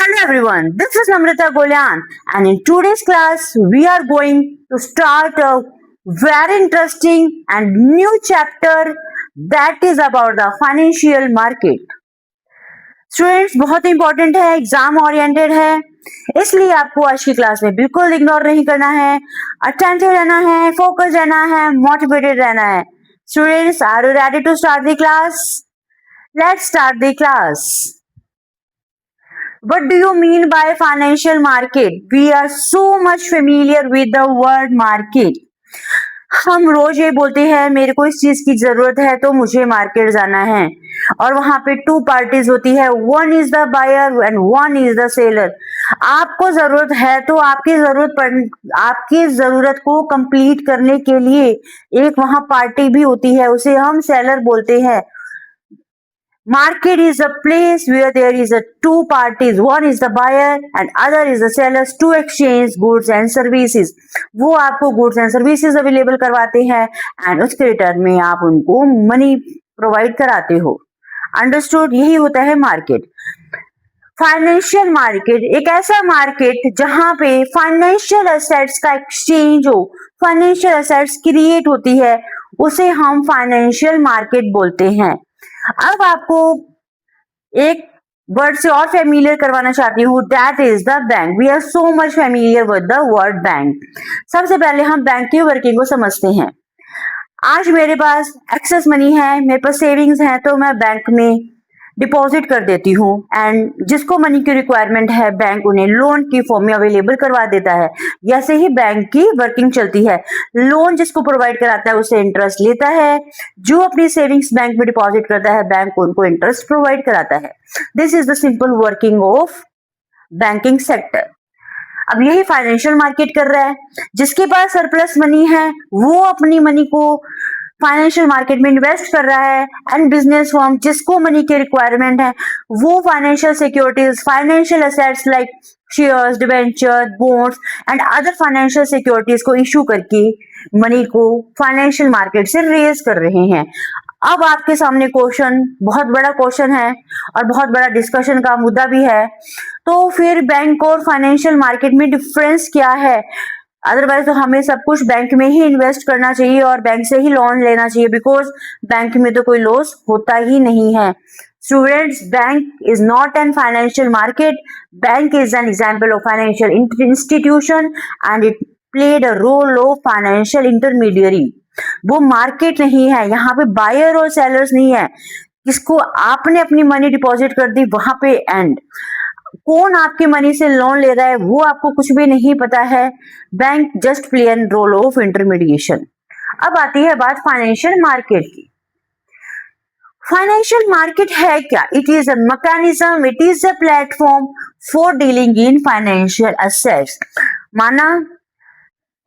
Hello everyone, this is Namrata Golyan and in today's class we are going to start a very interesting and new chapter that is about the financial market. Students बहुत important है, exam oriented है, इसलिए आपको आज की class में बिल्कुल ignore नहीं करना है, अटेंटिव रहना है, फोकस रहना है, मोटिवेटेड रहना है. Students, are you ready to start the class? Let's start the class. What do you mean by financial market? We are so much familiar with the word market. हम रोज ये बोलते हैं मेरे को इस चीज की जरूरत है तो मुझे मार्केट जाना है, और वहां पे टू पार्टीज होती है, one is the buyer and one is the seller. आपको जरूरत है तो आपकी जरूरत को कंप्लीट करने के लिए एक वहां पार्टी भी होती है, उसे हम सेलर बोलते हैं. Market is a place where there is a two parties, one is the buyer and other is the sellers to exchange goods and services. वो आपको goods and services available करवाते हैं and उसके रिटर्न में आप उनको मनी प्रोवाइड कराते हो. अंडरस्टूड? यही होता है मार्केट. फाइनेंशियल मार्केट एक ऐसा मार्केट जहां पे फाइनेंशियल एसेट्स का एक्सचेंज हो, फाइनेंशियल एसेट्स क्रिएट होती है, उसे हम फाइनेंशियल मार्केट बोलते हैं. अब आपको एक वर्ड से और फेमिलियर करवाना चाहती हूँ, that is the bank. We are so much familiar with the word bank. सबसे पहले हम बैंक की वर्किंग को समझते हैं. आज मेरे पास एक्सेस मनी है, मेरे पास सेविंग्स है, तो मैं बैंक में डिपॉजिट कर देती हूँ एंड जिसको मनी की रिक्वायरमेंट है बैंक उन्हें लोन की फॉर्म में अवेलेबल करवा देता है. जैसे ही बैंक की वर्किंग चलती है, लोन जिसको प्रोवाइड कराता है उसे इंटरेस्ट लेता है, जो अपनी सेविंग्स बैंक में डिपॉजिट करता है बैंक उनको इंटरेस्ट प्रोवाइड कराता है. This is the simple working of banking sector. अब यही फाइनेंशियल मार्केट कर रहा है. जिसके पास सरप्लस मनी है वो अपनी मनी को फाइनेंशियल मार्केट में इन्वेस्ट कर रहा है एंड बिजनेस फर्म जिसको मनी की रिक्वायरमेंट है वो financial securities, financial assets like shares, debenture, bonds and other financial securities को इशू करके मनी को फाइनेंशियल मार्केट से रेज कर रहे हैं. अब आपके सामने क्वेश्चन, बहुत बड़ा क्वेश्चन है और बहुत बड़ा डिस्कशन का मुद्दा भी है, तो फिर बैंक और फाइनेंशियल मार्केट में डिफरेंस क्या है? अदरवाइज तो हमें सब कुछ बैंक में ही इन्वेस्ट करना चाहिए और बैंक से ही लोन लेना चाहिए, बिकॉज बैंक में तो कोई लॉस होता ही नहीं है. Students, bank is not an financial market. Bank is an example of financial institution and it played a role of financial intermediary. वो मार्केट नहीं है, यहाँ पे बायर और सेलर्स नहीं है. किसको आपने अपनी मनी डिपॉजिट कर दी वहां पे एंड कौन आपके मनी से लोन ले रहा है वो आपको कुछ भी नहीं पता है. Bank just play an role of intermediation. अब आती है बात फाइनेंशियल मार्केट की. फाइनेंशियल मार्केट है क्या? It is a mechanism, it is a platform for dealing in financial assets. माना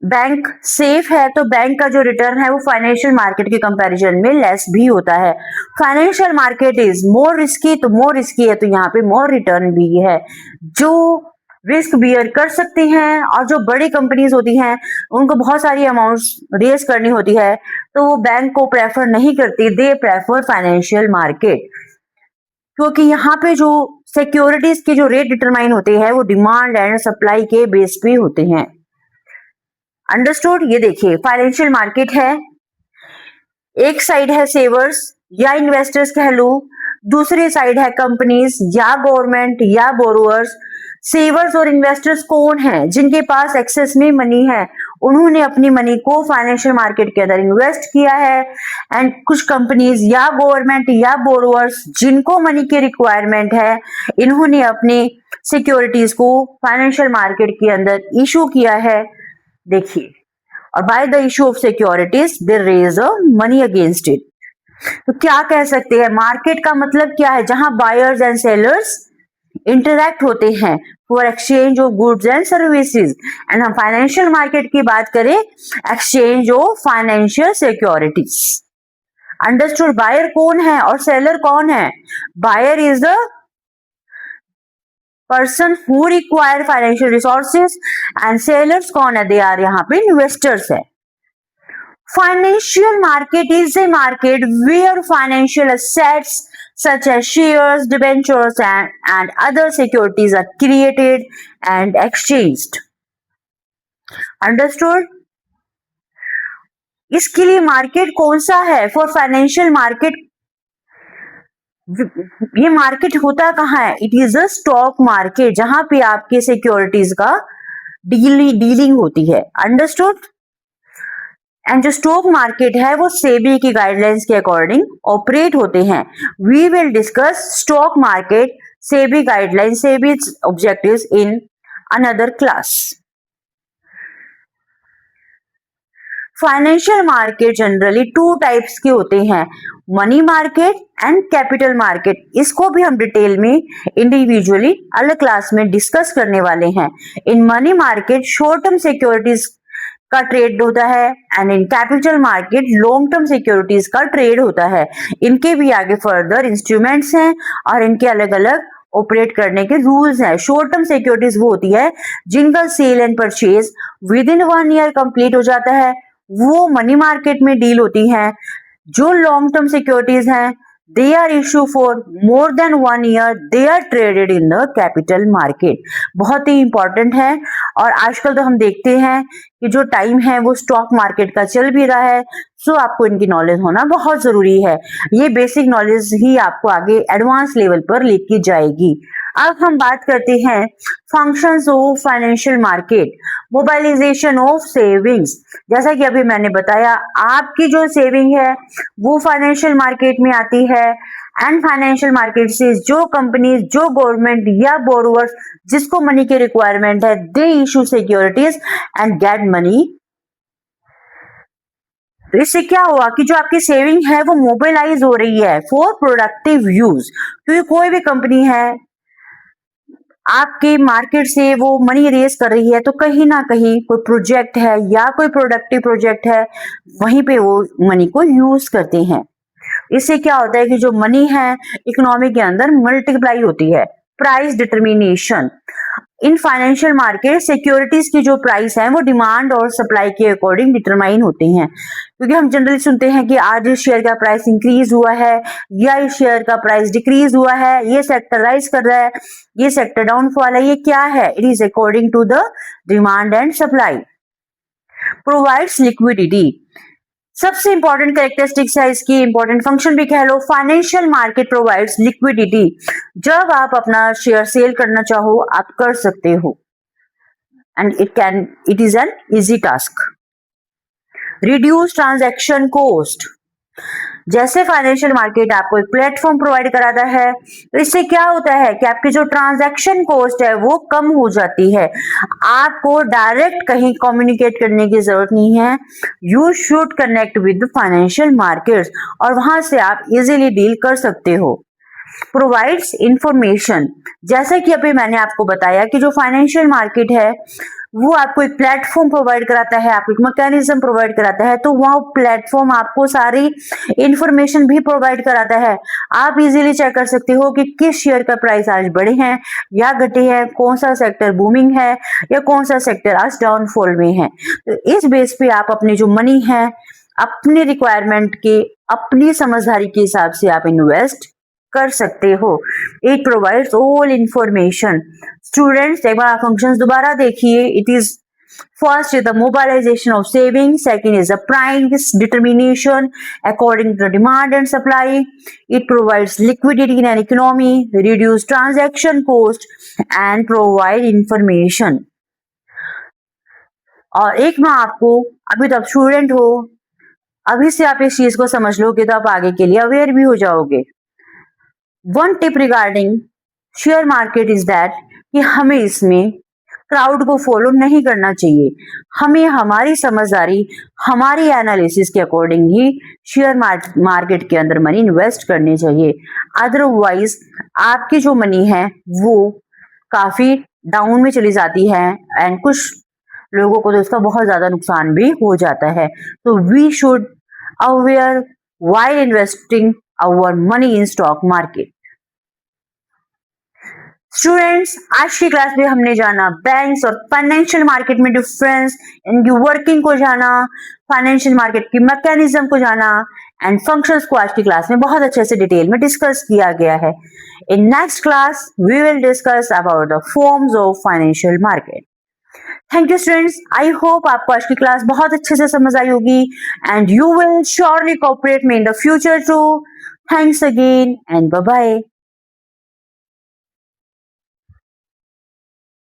बैंक सेफ है तो बैंक का जो रिटर्न है वो फाइनेंशियल मार्केट के कंपैरिजन में लेस भी होता है. Financial market is more risky, तो मोर रिस्की है तो यहाँ पे मोर रिटर्न भी है. जो रिस्क बियर कर सकती हैं और जो बड़ी कंपनीज होती हैं उनको बहुत सारी अमाउंट्स रेज करनी होती है तो वो बैंक को प्रेफर नहीं करती, दे प्रेफर फाइनेंशियल मार्केट, क्योंकि यहाँ पे जो सिक्योरिटीज के जो रेट डिटरमाइन होते हैं वो डिमांड एंड सप्लाई के बेस पे होते हैं. अंडरस्टूड? ये देखिए फाइनेंशियल मार्केट है, एक साइड है सेवर्स या इन्वेस्टर्स कह लो, दूसरी साइड है कंपनीज या गवर्नमेंट या बोरोअर्स. सेवर्स और इन्वेस्टर्स कौन है? जिनके पास एक्सेस में मनी है, उन्होंने अपनी मनी को फाइनेंशियल मार्केट के अंदर इन्वेस्ट किया है. एंड कुछ कंपनीज या गवर्नमेंट या बोरोअर्स जिनको मनी की रिक्वायरमेंट है, इन्होंने अपने सिक्योरिटीज को फाइनेंशियल मार्केट के अंदर इशू किया है. देखिए, और by the issue of securities they raise a money against it. तो क्या कह सकते हैं? मार्केट का मतलब क्या है? जहां बायर्स एंड सेलर्स इंटरैक्ट होते हैं for exchange of goods and services. And हम फाइनेंशियल मार्केट की बात करें, exchange of financial securities. Understood? Buyer कौन है और सेलर कौन है? Buyer is the person who require financial resources and sellers कौन है? दे आर यहाँ पे इन्वेस्टर्स है. Financial market is a market where financial assets such as shares, debentures and other securities are created and exchanged. Understood? इसके लिए market कौन सा है? फॉर फाइनेंशियल मार्केट, ये मार्केट होता कहाँ है? It is a stock market, जहां पे आपके सिक्योरिटीज का डीलिंग होती है। अंडरस्टूड? एंड जो स्टॉक मार्केट है वो सेबी की गाइडलाइंस के अकॉर्डिंग ऑपरेट होते हैं। We will discuss stock market, SEBI guidelines, SEBI objectives in another class. Financial market generally two types के होते हैं, money market and capital market. इसको भी हम डिटेल में इंडिविजुअली अलग क्लास में डिस्कस करने वाले हैं। In money market short term securities का ट्रेड होता है and in capital market long term securities का ट्रेड होता है। इनके भी आगे फर्दर इंस्ट्रूमेंट्स हैं और इनके अलग अलग ऑपरेट करने के रूल्स हैं। शॉर्ट टर्म सिक्योरिटीज वो होती है जिनका sale and purchase within 1 year complete हो जाता है, वो मनी मार्केट में डील होती हैं। जो लॉन्ग टर्म सिक्योरिटीज हैं they are issue for more than 1 year, they are traded in the capital market. बहुत ही इंपॉर्टेंट है और आजकल तो हम देखते हैं कि जो टाइम है वो स्टॉक मार्केट का चल भी रहा है, सो आपको इनकी नॉलेज होना बहुत जरूरी है। ये बेसिक नॉलेज ही आपको आगे एडवांस लेवल पर लेके जाएगी। अब हम बात करते हैं functions of financial market, mobilisation of savings. जैसा कि अभी मैंने बताया, आपकी जो सेविंग है वो फाइनेंशियल मार्केट में आती है एंड फाइनेंशियल मार्केट से जो कंपनी, जो गवर्नमेंट या बोरोवर्स जिसको मनी की रिक्वायरमेंट है, they issue securities and get money. तो इससे क्या हुआ कि जो आपकी सेविंग है वो मोबिलाइज हो रही है फॉर प्रोडक्टिव यूज। क्योंकि कोई भी कंपनी है आपके मार्केट से वो मनी रेज कर रही है तो कहीं ना कहीं कोई प्रोजेक्ट है या कोई प्रोडक्टिव प्रोजेक्ट है, वहीं पे वो मनी को यूज करते हैं। इससे क्या होता है कि जो मनी है इकोनॉमी के अंदर मल्टीप्लाई होती है। Price determination in financial market, securities की जो प्राइस है वो डिमांड और सप्लाई के अकॉर्डिंग डिटरमाइन होते हैं। क्योंकि हम जनरली सुनते हैं कि आज इस शेयर का प्राइस इंक्रीज हुआ है या इस शेयर का प्राइस डिक्रीज हुआ है, ये सेक्टर राइज कर रहा है, ये सेक्टर डाउनफॉल है। ये क्या है? It is according to the demand and supply. Provides liquidity, सबसे इंपॉर्टेंट कैरेक्टरिस्टिक्स है इसकी, इंपॉर्टेंट फंक्शन भी कह लो। फाइनेंशियल मार्केट प्रोवाइड्स लिक्विडिटी, जब आप अपना शेयर सेल करना चाहो आप कर सकते हो and it is an easy task. Reduce transaction cost, जैसे फाइनेंशियल मार्केट आपको एक प्लेटफॉर्म प्रोवाइड कराता है तो इससे क्या होता है कि आपकी जो ट्रांजैक्शन कॉस्ट है वो कम हो जाती है। आपको डायरेक्ट कहीं कम्युनिकेट करने की जरूरत नहीं है, you should connect with financial markets और वहां से आप इजीली डील कर सकते हो। प्रोवाइड्स इंफॉर्मेशन, जैसा कि अभी मैंने आपको बताया कि जो फाइनेंशियल मार्केट है वो आपको एक प्लेटफॉर्म प्रोवाइड कराता है, आपको एक मैकेनिज्म प्रोवाइड कराता है, तो वह प्लेटफॉर्म आपको सारी इंफॉर्मेशन भी प्रोवाइड कराता है। आप इजीली चेक कर सकते हो कि किस शेयर का प्राइस आज बढ़े हैं या घटे हैं, कौन सा सेक्टर बूमिंग है या कौन सा सेक्टर आज डाउनफॉल में है। तो इस बेस पे आप अपनी जो मनी है अपनी रिक्वायरमेंट के, अपनी समझदारी के हिसाब से आप इन्वेस्ट कर सकते हो। It provides all information. Students एक बार फंक्शंस दोबारा देखिए। It is first is the mobilisation of saving, second is the price determination according to the demand and supply, it provides liquidity in an economy, reduce transaction cost and provide information. और एक मैं आपको, अभी तो आप student हो, अभी से आप इस चीज को समझ लोगे तो आप आगे के लिए अवेयर भी हो जाओगे। One tip regarding share market is that कि हमें इसमें क्राउड को फॉलो नहीं करना चाहिए। हमें हमारी समझदारी, हमारी एनालिसिस के अकॉर्डिंग ही शेयर मार्केट के अंदर मनी इन्वेस्ट करनी चाहिए। अदरवाइज आपकी जो मनी है वो काफी डाउन में चली जाती है एंड कुछ लोगों को तो इसका बहुत ज्यादा नुकसान भी हो जाता है। तो we should aware while investing our money in stock market. Students आज की क्लास में हमने जाना बैंक्स और फाइनेंशियल मार्केट में डिफरेंस, इनकी वर्किंग को जाना, फाइनेंशियल मार्केट की मैकेनिज्म को जाना एंड फंक्शंस को आज की क्लास में बहुत अच्छे से डिटेल में डिस्कस किया गया है। In next class we will discuss about the forms of financial market. Thank you students, I hope आपको आज की क्लास बहुत अच्छे से समझ आई होगी and you will surely cooperate me in the future too. Thanks again and bye bye.